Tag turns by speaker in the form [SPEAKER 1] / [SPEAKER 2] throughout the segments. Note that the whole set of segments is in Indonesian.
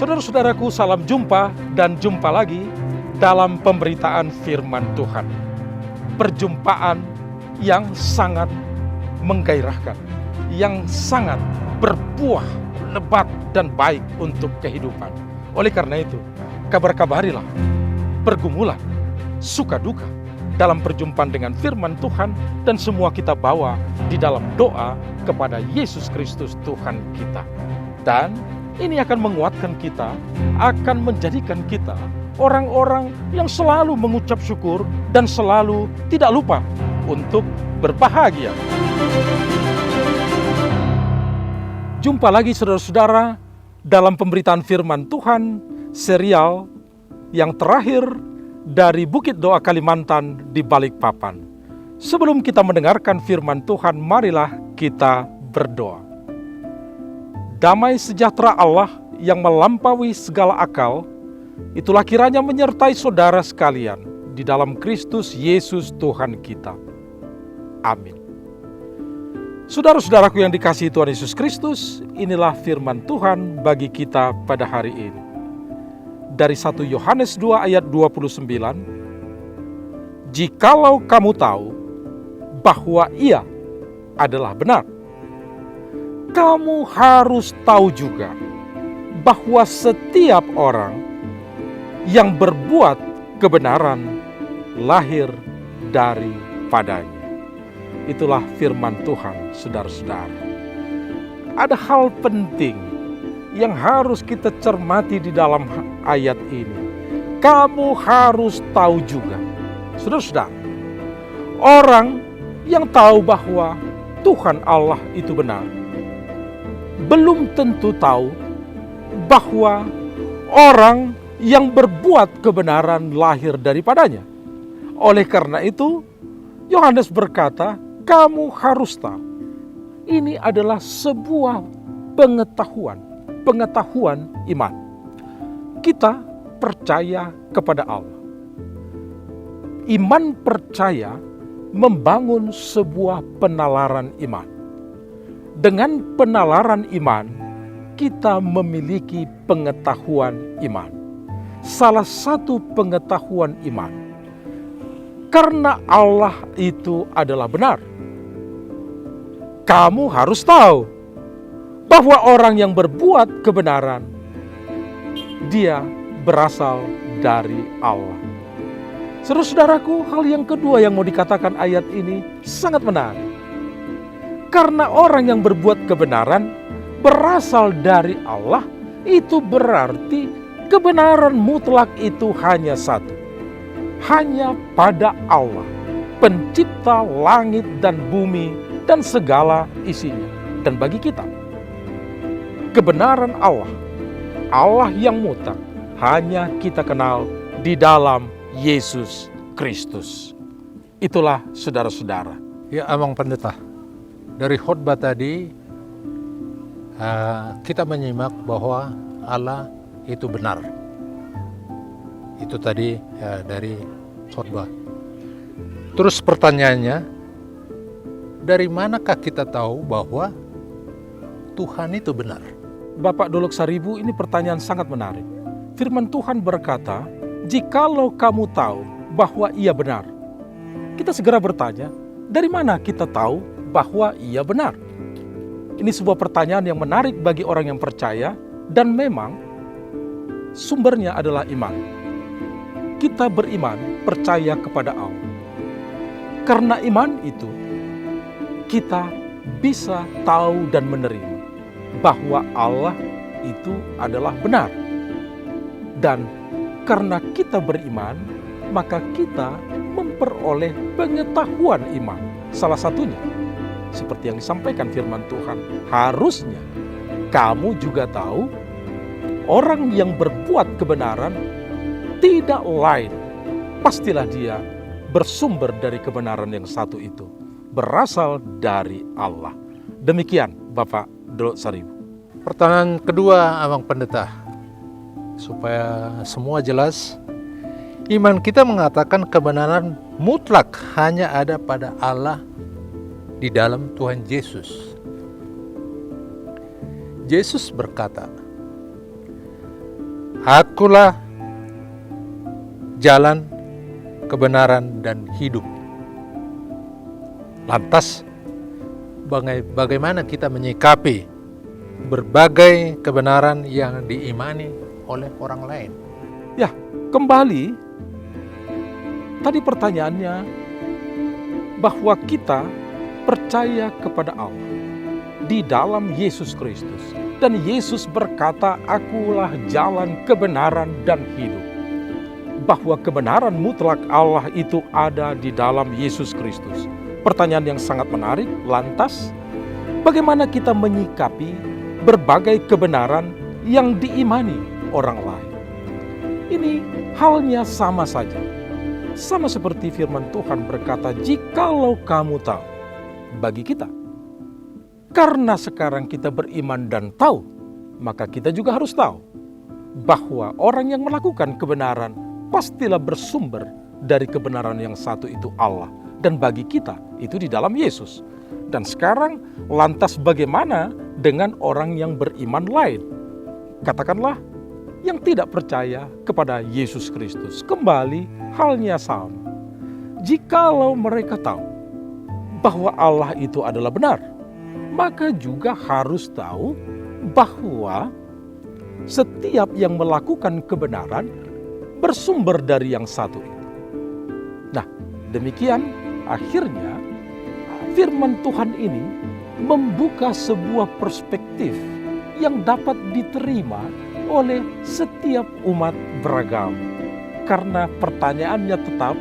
[SPEAKER 1] Saudara-saudaraku, salam jumpa dan jumpa lagi dalam pemberitaan firman Tuhan. Perjumpaan yang sangat menggairahkan, yang sangat berbuah lebat dan baik untuk kehidupan. Oleh karena itu, kabar-kabarilah, pergumulan, suka duka dalam perjumpaan dengan firman Tuhan, dan semua kita bawa di dalam doa kepada Yesus Kristus Tuhan kita. Dan ini akan menguatkan kita, akan menjadikan kita orang-orang yang selalu mengucap syukur dan selalu tidak lupa untuk berbahagia. Jumpa lagi saudara-saudara dalam pemberitaan firman Tuhan, serial yang terakhir dari Bukit Doa Kalimantan di Balikpapan. Sebelum kita mendengarkan firman Tuhan, marilah kita berdoa. Damai sejahtera Allah yang melampaui segala akal, itulah kiranya menyertai saudara sekalian di dalam Kristus Yesus Tuhan kita. Amin. Saudara-saudaraku yang dikasihi Tuhan Yesus Kristus, inilah firman Tuhan bagi kita pada hari ini. Dari 1 Yohanes 2 ayat 29, jikalau kamu tahu bahwa Ia adalah benar, kamu harus tahu juga bahwa setiap orang yang berbuat kebenaran lahir daripadanya. Itulah firman Tuhan, saudara-saudara. Ada hal penting yang harus kita cermati di dalam ayat ini. Kamu harus tahu juga, saudara-saudara, orang yang tahu bahwa Tuhan Allah itu benar, belum tentu tahu bahwa orang yang berbuat kebenaran lahir daripadanya. Oleh karena itu, Yohanes berkata, kamu harus tahu. Ini adalah sebuah pengetahuan iman. Kita percaya kepada Allah. Iman percaya membangun sebuah penalaran iman. Dengan penalaran iman, kita memiliki pengetahuan iman. Salah satu pengetahuan iman, karena Allah itu adalah benar. Kamu harus tahu bahwa orang yang berbuat kebenaran, dia berasal dari Allah. Saudara-saudaraku, hal yang kedua yang mau dikatakan ayat ini sangat menarik. Karena orang yang berbuat kebenaran berasal dari Allah, itu berarti kebenaran mutlak itu hanya satu. Hanya pada Allah, pencipta langit dan bumi dan segala isinya. Dan bagi kita, kebenaran Allah, Allah yang mutlak, hanya kita kenal di dalam Yesus Kristus. Itulah saudara-saudara.
[SPEAKER 2] Ya, Abang Pendeta, dari khotbah tadi kita menyimak bahwa Allah itu benar. Itu tadi dari khotbah. Terus pertanyaannya, dari manakah kita tahu bahwa Tuhan itu benar?
[SPEAKER 1] Bapak Dolok Saribu, ini pertanyaan sangat menarik. Firman Tuhan berkata, jikalau kamu tahu bahwa Ia benar. Kita segera bertanya, dari mana kita tahu bahwa Ia benar? Ini sebuah pertanyaan yang menarik bagi orang yang percaya, dan memang sumbernya adalah iman. Kita beriman, percaya kepada Allah. Karena iman itu, kita bisa tahu dan menerima bahwa Allah itu adalah benar. Dan karena kita beriman, maka kita memperoleh pengetahuan iman. Salah satunya, seperti yang disampaikan firman Tuhan, harusnya kamu juga tahu orang yang berbuat kebenaran tidak lain, pastilah dia bersumber dari kebenaran yang satu itu, berasal dari Allah. Demikian Bapak Dolok Saribu.
[SPEAKER 2] Pertanyaan kedua, Abang Pendeta, supaya semua jelas. Iman kita mengatakan kebenaran mutlak hanya ada pada Allah di dalam Tuhan Yesus. Yesus berkata, Akulah jalan, kebenaran, dan hidup. Lantas, bagaimana kita menyikapi berbagai kebenaran yang diimani oleh orang lain?
[SPEAKER 1] Ya, kembali tadi pertanyaannya bahwa kita percaya kepada Allah di dalam Yesus Kristus. Dan Yesus berkata, akulah jalan, kebenaran, dan hidup. Bahwa kebenaran mutlak Allah itu ada di dalam Yesus Kristus. Pertanyaan yang sangat menarik, lantas bagaimana kita menyikapi berbagai kebenaran yang diimani orang lain? Ini halnya sama saja. Sama seperti firman Tuhan berkata, jikalau kamu tahu, bagi kita. Karena sekarang kita beriman dan tahu, maka kita juga harus tahu bahwa orang yang melakukan kebenaran pastilah bersumber dari kebenaran yang satu itu Allah. Dan bagi kita itu di dalam Yesus. Dan sekarang lantas bagaimana dengan orang yang beriman lain? Katakanlah yang tidak percaya kepada Yesus Kristus. Kembali halnya sama. Jikalau mereka tahu bahwa Allah itu adalah benar, maka juga harus tahu bahwa setiap yang melakukan kebenaran bersumber dari yang satu itu. Nah, demikian akhirnya firman Tuhan ini membuka sebuah perspektif yang dapat diterima oleh setiap umat beragama. Karena pertanyaannya tetap,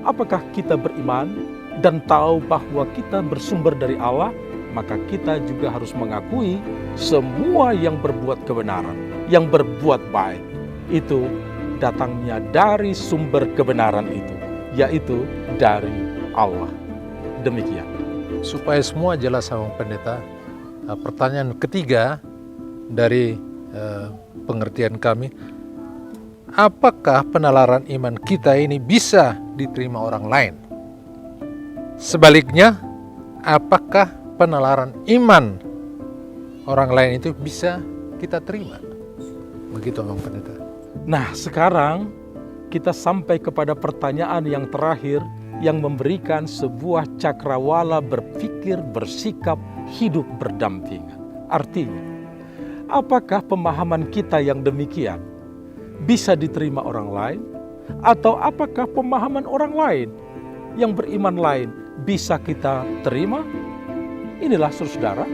[SPEAKER 1] apakah kita beriman dan tahu bahwa kita bersumber dari Allah? Maka kita juga harus mengakui semua yang berbuat kebenaran, yang berbuat baik, itu datangnya dari sumber kebenaran itu, yaitu dari Allah. Demikian.
[SPEAKER 2] Supaya semua jelas sama pendeta, pertanyaan ketiga dari pengertian kami, apakah penalaran iman kita ini bisa diterima orang lain? Sebaliknya, apakah penalaran iman orang lain itu bisa kita terima? Begitu Bang Pendeta.
[SPEAKER 1] Nah, sekarang kita sampai kepada pertanyaan yang terakhir yang memberikan sebuah cakrawala berpikir, bersikap, hidup berdampingan. Artinya, apakah pemahaman kita yang demikian bisa diterima orang lain? Atau apakah pemahaman orang lain yang beriman lain bisa kita terima? Inilah saudara,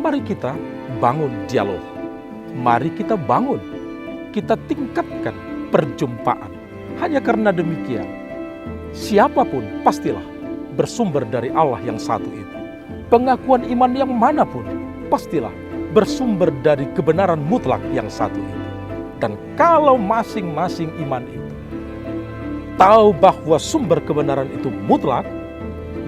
[SPEAKER 1] mari kita bangun dialog. Mari kita bangun, kita tingkatkan perjumpaan. Hanya karena demikian, siapapun pastilah bersumber dari Allah yang satu itu. Pengakuan iman yang manapun pastilah bersumber dari kebenaran mutlak yang satu itu. Dan kalau masing-masing iman itu tahu bahwa sumber kebenaran itu mutlak,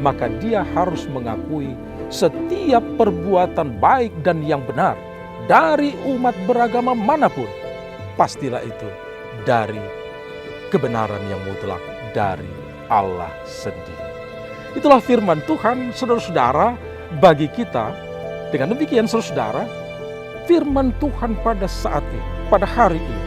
[SPEAKER 1] maka dia harus mengakui setiap perbuatan baik dan yang benar dari umat beragama manapun, pastilah itu dari kebenaran yang mutlak dari Allah sendiri. Itulah firman Tuhan, saudara-saudara, bagi kita. Dengan demikian, saudara-saudara, firman Tuhan pada saat ini, pada hari ini,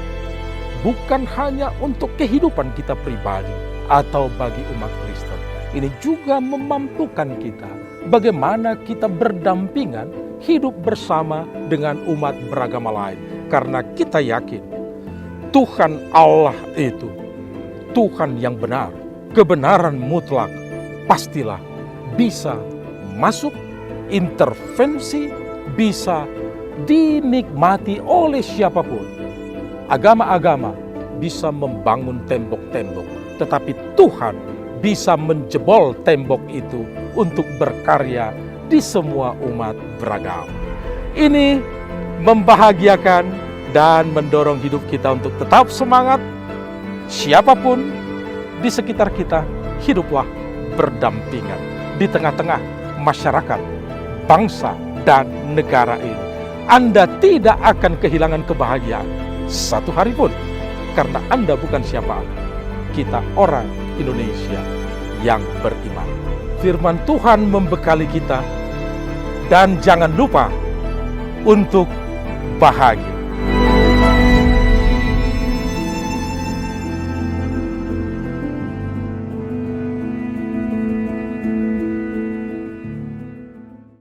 [SPEAKER 1] bukan hanya untuk kehidupan kita pribadi atau bagi umat Kristen. Ini juga memampukan kita bagaimana kita berdampingan hidup bersama dengan umat beragama lain. Karena kita yakin Tuhan Allah itu Tuhan yang benar, kebenaran mutlak, pastilah bisa masuk, intervensi, bisa dinikmati oleh siapapun. Agama-agama bisa membangun tembok-tembok, tetapi Tuhan bisa menjebol tembok itu untuk berkarya di semua umat beragama. Ini membahagiakan dan mendorong hidup kita untuk tetap semangat. Siapapun di sekitar kita, hiduplah berdampingan di tengah-tengah masyarakat, bangsa, dan negara ini. Anda tidak akan kehilangan kebahagiaan satu hari pun, karena Anda bukan siapa-apa. Kita orang Indonesia yang beriman. Firman Tuhan membekali kita, dan jangan lupa untuk bahagia.